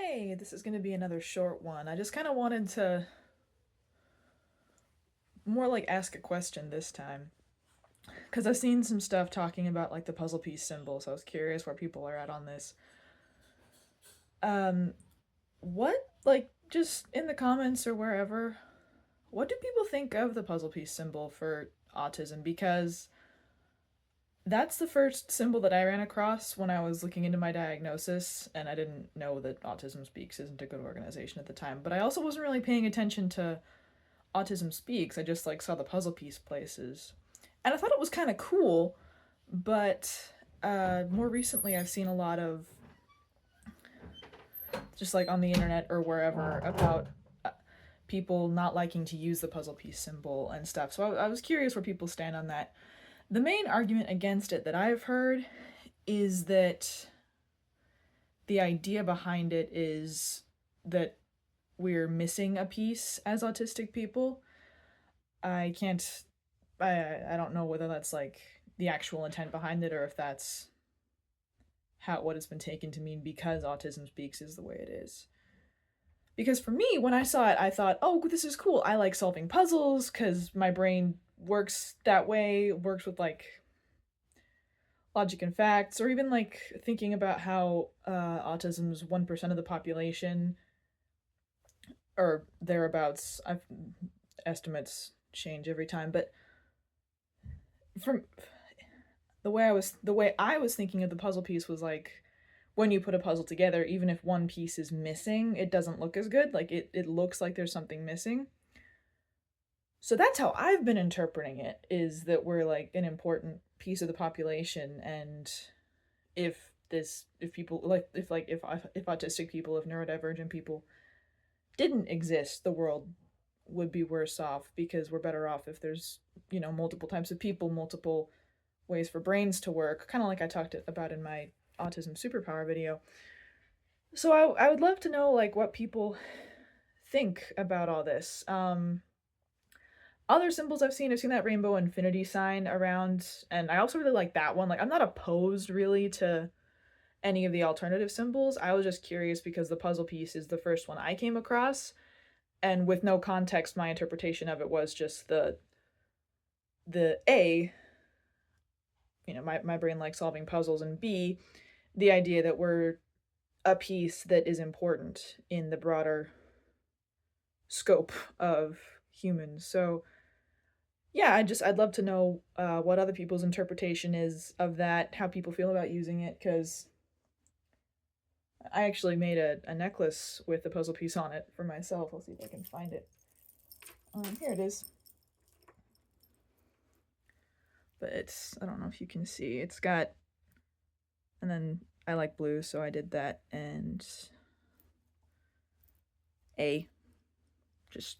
Hey, this is going to be another short one. I just kind of wanted to more like ask a question this time. Because I've seen some stuff talking about like the puzzle piece symbol, so I was curious where people are at on this. Um, what, like, just in the comments or wherever, what do people think of the puzzle piece symbol for autism? Because that's the first symbol that I ran across when I was looking into my diagnosis, and I didn't know that Autism Speaks isn't a good organization at the time. But I also wasn't really paying attention to Autism Speaks. I just like saw the puzzle piece places. And I thought it was kind of cool, but more recently I've seen a lot of just like on the internet or wherever about people not liking to use the puzzle piece symbol and stuff. So I was curious where people stand on that. The main argument against it that I've heard is that the idea behind it is that we're missing a piece as autistic people. I can't I don't know whether that's like the actual intent behind it or if that's how what it's been taken to mean because Autism Speaks is the way it is. Because for me, when I saw it, I thought, oh, this is cool. I like solving puzzles because my brain works that way, works with like logic and facts, or even like thinking about how autism's 1% of the population or thereabouts. Estimates change every time, but from the way I was thinking of the puzzle piece was like when you put a puzzle together, even if one piece is missing, it doesn't look as good. Like it looks like there's something missing. So that's how I've been interpreting it, is that we're like an important piece of the population, and if people if autistic people, if neurodivergent people didn't exist, the world would be worse off because we're better off if there's, multiple types of people, multiple ways for brains to work, kind of like I talked about in my autism superpower video. So I would love to know like what people think about all this. Other symbols I've seen that rainbow infinity sign around, and I also really like that one. Like I'm not opposed really to any of the alternative symbols. I was just curious because the puzzle piece is the first one I came across, and with no context, my interpretation of it was just the A, my brain likes solving puzzles, and B, the idea that we're a piece that is important in the broader scope of humans. So yeah, I'd love to know what other people's interpretation is of that, how people feel about using it, because I actually made a necklace with the puzzle piece on it for myself. I'll see if I can find it. Here it is. But I don't know if you can see, it's got, and then I like blue, so I did that, and A, just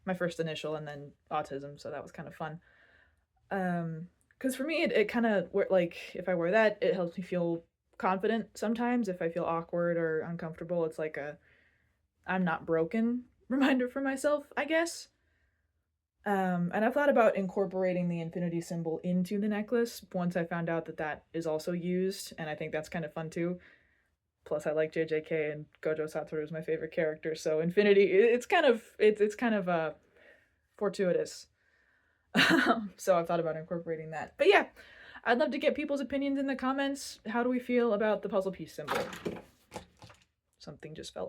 my first initial, and then autism, so that was kind of fun. Because for me, it kind of, like, if I wear that, it helps me feel confident sometimes. If I feel awkward or uncomfortable, it's like a I'm not broken reminder for myself, I guess. And I've thought about incorporating the infinity symbol into the necklace once I found out that that is also used, and I think that's kind of fun too. Plus, I like JJK, and Gojo Satoru is my favorite character, so infinity, it's kind of fortuitous. So I've thought about incorporating that. But yeah, I'd love to get people's opinions in the comments. How do we feel about the puzzle piece symbol? Something just fell